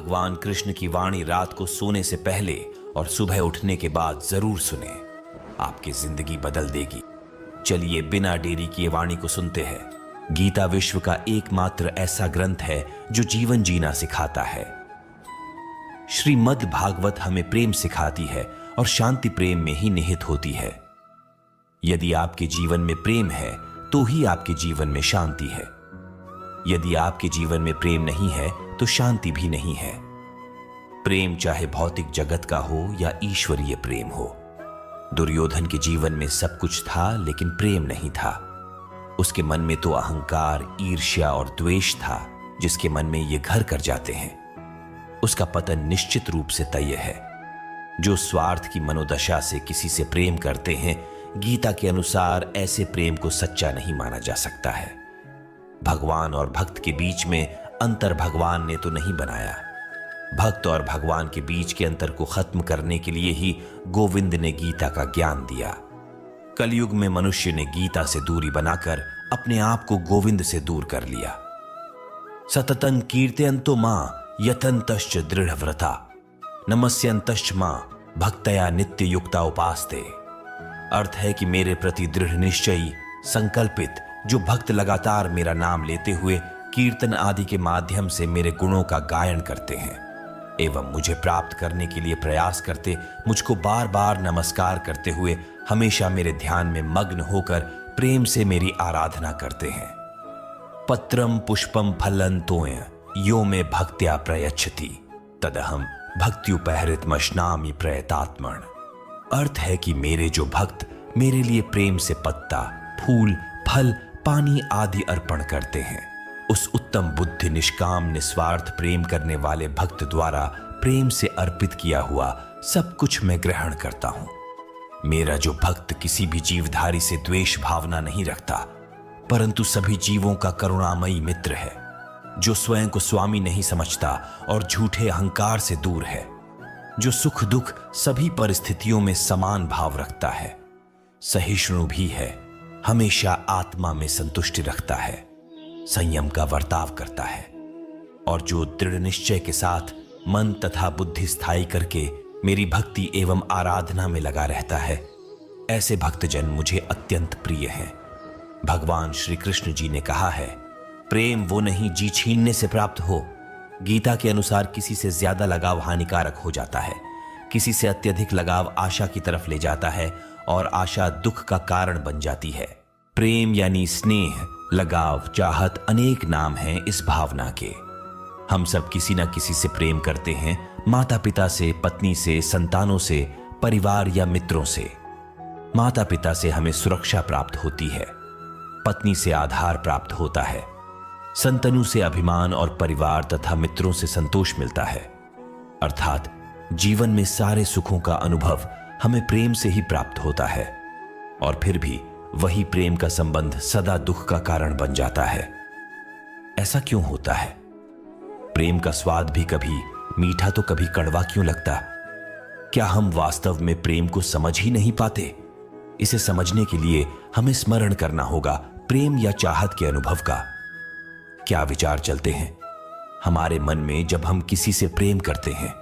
भगवान कृष्ण की वाणी रात को सोने से पहले और सुबह उठने के बाद जरूर सुने, आपकी जिंदगी बदल देगी। चलिए बिना देरी किए वाणी को सुनते हैं। गीता विश्व का एकमात्र ऐसा ग्रंथ है जो जीवन जीना सिखाता है। श्रीमद् भागवत हमें प्रेम सिखाती है और शांति प्रेम में ही निहित होती है। यदि आपके जीवन में प्रेम है तो ही आपके जीवन में शांति है। यदि आपके जीवन में प्रेम नहीं है तो शांति भी नहीं है। प्रेम चाहे भौतिक जगत का हो या ईश्वरीय प्रेम हो। दुर्योधन के जीवन में सब कुछ था लेकिन प्रेम नहीं था। उसके मन में तो अहंकार, ईर्ष्या और द्वेष था जिसके मन में ये घर कर जाते हैं। उसका पतन निश्चित रूप से तय है। जो स्वार्थ की मनोदशा से किसी से प्रेम करते हैं, गीता के अनुसार ऐसे प्रेम को सच्चा नहीं माना जा सकता है। भगवान और भक्त के बीच में अंतर भगवान ने तो नहीं बनाया। भक्त और भगवान के बीच के अंतर को खत्म करने के लिए ही गोविंद ने गीता का ज्ञान दिया। कलयुग में मनुष्य ने गीता से दूरी बनाकर अपने आप को गोविंद से दूर कर लिया। सततं कीर्तयन्तो मां यतन्तश्च दृढ़व्रता नमस्यन्तश्च मां भक्तया नित्य युक्ता उपास्ते। अर्थ है कि मेरे प्रति दृढ़ निश्चयी संकल्पित जो भक्त लगातार मेरा नाम लेते हुए कीर्तन आदि के माध्यम से मेरे गुणों का गायन करते हैं एवं मुझे प्राप्त करने के लिए प्रयास करते, मुझको बार बार नमस्कार करते हुए हमेशा मेरे ध्यान में मग्न होकर प्रेम से मेरी आराधना करते हैं। पत्रम पुष्पम फलं तोय यो में भक्त्या प्रयच्छति तदहम भक्त्युपहृतमश्नामि प्रयतात्मन। अर्थ है कि मेरे जो भक्त मेरे लिए प्रेम से पत्ता, फूल, फल, पानी आदि अर्पण करते हैं, उस उत्तम बुद्धि निष्काम निस्वार्थ प्रेम करने वाले भक्त द्वारा प्रेम से अर्पित किया हुआ सब कुछ मैं ग्रहण करता हूं। मेरा जो भक्त किसी भी जीवधारी से द्वेष भावना नहीं रखता, परंतु सभी जीवों का करुणामयी मित्र है, जो स्वयं को स्वामी नहीं समझता और झूठे अहंकार से दूर है, जो सुख दुख सभी परिस्थितियों में समान भाव रखता है, सहिष्णु भी है, हमेशा आत्मा में संतुष्टि रखता है, संयम का बर्ताव करता है और जो दृढ़ निश्चय के साथ मन तथा बुद्धि स्थायी करके मेरी भक्ति एवं आराधना में लगा रहता है, ऐसे भक्तजन मुझे अत्यंत प्रिय हैं। भगवान श्री कृष्ण जी ने कहा है, प्रेम वो नहीं जी छीनने से प्राप्त हो। गीता के अनुसार किसी से ज्यादा लगाव हानिकारक हो जाता है। किसी से अत्यधिक लगाव आशा की तरफ ले जाता है और आशा दुख का कारण बन जाती है। प्रेम यानी स्नेह, लगाव, चाहत अनेक नाम हैं इस भावना के। हम सब किसी न किसी से प्रेम करते हैं, माता पिता से, पत्नी से, संतानों से, परिवार या मित्रों से। माता पिता से हमें सुरक्षा प्राप्त होती है, पत्नी से आधार प्राप्त होता है, संतनु से अभिमान और परिवार तथा मित्रों से संतोष मिलता है। अर्थात जीवन में सारे सुखों का अनुभव हमें प्रेम से ही प्राप्त होता है और फिर भी वही प्रेम का संबंध सदा दुख का कारण बन जाता है। ऐसा क्यों होता है? प्रेम का स्वाद भी कभी मीठा तो कभी कड़वा क्यों लगता? क्या हम वास्तव में प्रेम को समझ ही नहीं पाते? इसे समझने के लिए हमें स्मरण करना होगा प्रेम या चाहत के अनुभव का। क्या विचार चलते हैं हमारे मन में जब हम किसी से प्रेम करते हैं?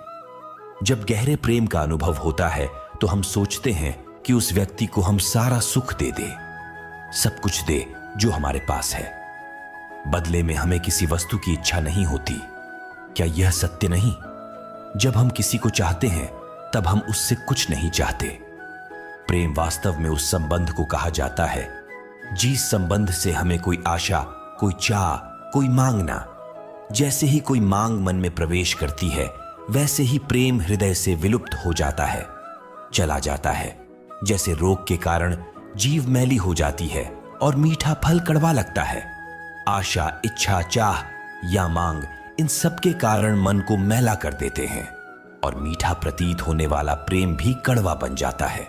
जब गहरे प्रेम का अनुभव होता है तो हम सोचते हैं कि उस व्यक्ति को हम सारा सुख दे दे, सब कुछ दे जो हमारे पास है। बदले में हमें किसी वस्तु की इच्छा नहीं होती। क्या यह सत्य नहीं? जब हम किसी को चाहते हैं तब हम उससे कुछ नहीं चाहते। प्रेम वास्तव में उस संबंध को कहा जाता है जिस संबंध से हमें कोई आशा, कोई चाह, कोई मांगना। जैसे ही कोई मांग मन में प्रवेश करती है, वैसे ही प्रेम हृदय से विलुप्त हो जाता है, चला जाता है। जैसे रोग के कारण जीव मैली हो जाती है और मीठा फल कड़वा लगता है। आशा, इच्छा, चाह या मांग, इन सब के कारण मन को मैला कर देते हैं और मीठा प्रतीत होने वाला प्रेम भी कड़वा बन जाता है।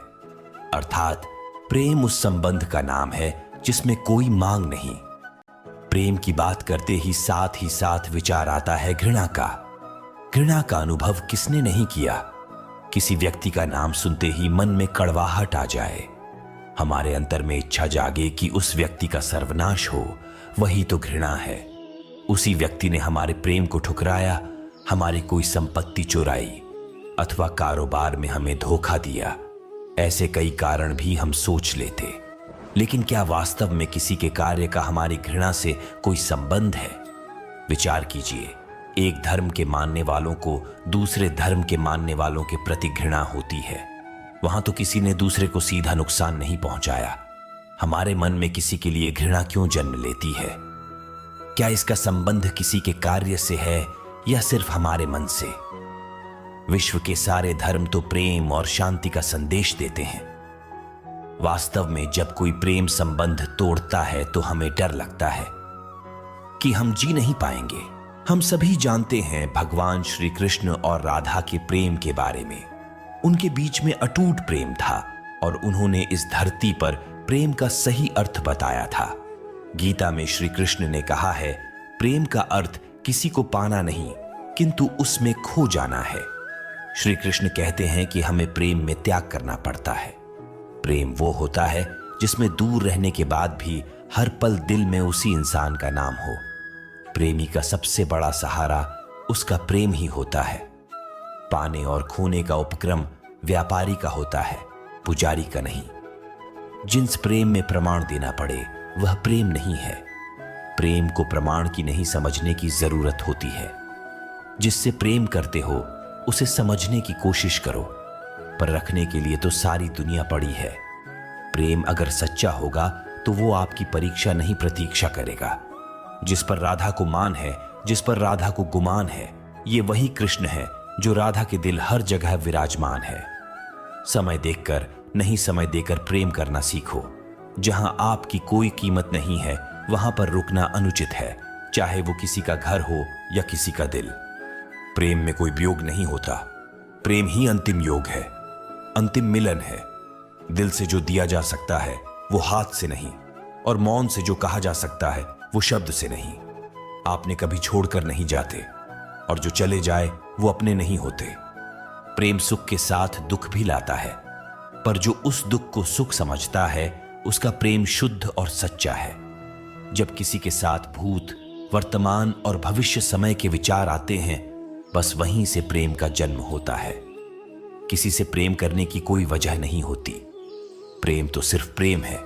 अर्थात प्रेम उस संबंध का नाम है जिसमें कोई मांग नहीं। प्रेम की बात करते ही साथ विचार आता है घृणा का। घृणा का अनुभव किसने नहीं किया? किसी व्यक्ति का नाम सुनते ही मन में कड़वाहट आ जाए, हमारे अंतर में इच्छा जागे कि उस व्यक्ति का सर्वनाश हो, वही तो घृणा है। उसी व्यक्ति ने हमारे प्रेम को ठुकराया, हमारी कोई संपत्ति चुराई अथवा कारोबार में हमें धोखा दिया। ऐसे कई कारण भी हम सोच लेते, लेकिन क्या वास्तव में किसी के कार्य का हमारी घृणा से कोई संबंध है? विचार कीजिए, एक धर्म के मानने वालों को दूसरे धर्म के मानने वालों के प्रति घृणा होती है। वहां तो किसी ने दूसरे को सीधा नुकसान नहीं पहुंचाया। हमारे मन में किसी के लिए घृणा क्यों जन्म लेती है? क्या इसका संबंध किसी के कार्य से है या सिर्फ हमारे मन से? विश्व के सारे धर्म तो प्रेम और शांति का संदेश देते हैं। वास्तव में जब कोई प्रेम संबंध तोड़ता है तो हमें डर लगता है कि हम जी नहीं पाएंगे। हम सभी जानते हैं भगवान श्री कृष्ण और राधा के प्रेम के बारे में। उनके बीच में अटूट प्रेम था और उन्होंने इस धरती पर प्रेम का सही अर्थ बताया था। गीता में श्री कृष्ण ने कहा है, प्रेम का अर्थ किसी को पाना नहीं किंतु उसमें खो जाना है। श्री कृष्ण कहते हैं कि हमें प्रेम में त्याग करना पड़ता है। प्रेम वो होता है जिसमें दूर रहने के बाद भी हर पल दिल में उसी इंसान का नाम हो। प्रेमी का सबसे बड़ा सहारा उसका प्रेम ही होता है। पाने और खोने का उपक्रम व्यापारी का होता है, पुजारी का नहीं। जिस प्रेम में प्रमाण देना पड़े वह प्रेम नहीं है। प्रेम को प्रमाण की नहीं समझने की जरूरत होती है। जिससे प्रेम करते हो उसे समझने की कोशिश करो, पर रखने के लिए तो सारी दुनिया पड़ी है। प्रेम अगर सच्चा होगा तो वो आपकी परीक्षा नहीं प्रतीक्षा करेगा। जिस पर राधा को मान है, जिस पर राधा को गुमान है, ये वही कृष्ण है जो राधा के दिल हर जगह विराजमान है। समय देखकर नहीं, समय देकर प्रेम करना सीखो। जहां आपकी कोई कीमत नहीं है वहां पर रुकना अनुचित है, चाहे वो किसी का घर हो या किसी का दिल। प्रेम में कोई वियोग नहीं होता। प्रेम ही अंतिम योग है, अंतिम मिलन है। दिल से जो दिया जा सकता है वो हाथ से नहीं, और मौन से जो कहा जा सकता है वो शब्द से नहीं। आपने कभी छोड़कर नहीं जाते, और जो चले जाए वो अपने नहीं होते। प्रेम सुख के साथ दुख भी लाता है, पर जो उस दुख को सुख समझता है उसका प्रेम शुद्ध और सच्चा है। जब किसी के साथ भूत, वर्तमान और भविष्य समय के विचार आते हैं, बस वहीं से प्रेम का जन्म होता है। किसी से प्रेम करने की कोई वजह नहीं होती। प्रेम तो सिर्फ प्रेम है।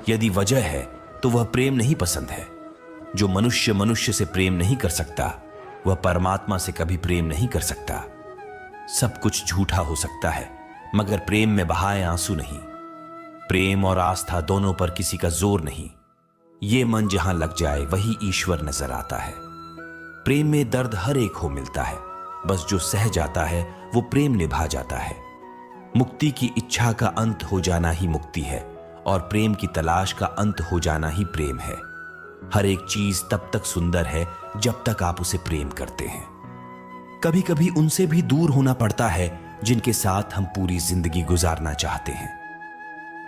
यदि वजह है तो वह प्रेम नहीं पसंद है। जो मनुष्य मनुष्य से प्रेम नहीं कर सकता वह परमात्मा से कभी प्रेम नहीं कर सकता। सब कुछ झूठा हो सकता है मगर प्रेम में बहाए आंसू नहीं। प्रेम और आस्था दोनों पर किसी का जोर नहीं। ये मन जहां लग जाए वही ईश्वर नजर आता है। प्रेम में दर्द हर एक को मिलता है, बस जो सह जाता है वो प्रेम निभा जाता है। मुक्ति की इच्छा का अंत हो जाना ही मुक्ति है, और प्रेम की तलाश का अंत हो जाना ही प्रेम है। हर एक चीज तब तक सुंदर है जब तक आप उसे प्रेम करते हैं। कभी कभी उनसे भी दूर होना पड़ता है जिनके साथ हम पूरी जिंदगी गुजारना चाहते हैं।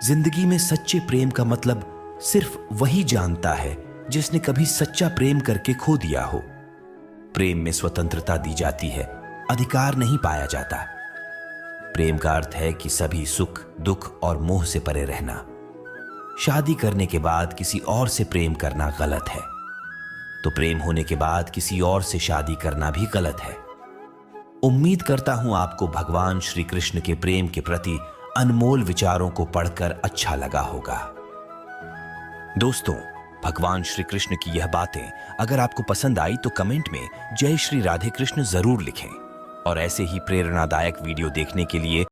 जिंदगी में सच्चे प्रेम का मतलब सिर्फ वही जानता है जिसने कभी सच्चा प्रेम करके खो दिया हो। प्रेम में स्वतंत्रता दी जाती है, अधिकार नहीं पाया जाता। प्रेम का अर्थ है कि सभी सुख, दुख और मोह से परे रहना। शादी करने के बाद किसी और से प्रेम करना गलत है, तो प्रेम होने के बाद किसी और से शादी करना भी गलत है। उम्मीद करता हूं आपको भगवान श्री कृष्ण के प्रेम के प्रति अनमोल विचारों को पढ़कर अच्छा लगा होगा। दोस्तों, भगवान श्री कृष्ण की यह बातें अगर आपको पसंद आई तो कमेंट में जय श्री राधे कृष्ण जरूर लिखें, और ऐसे ही प्रेरणादायक वीडियो देखने के लिए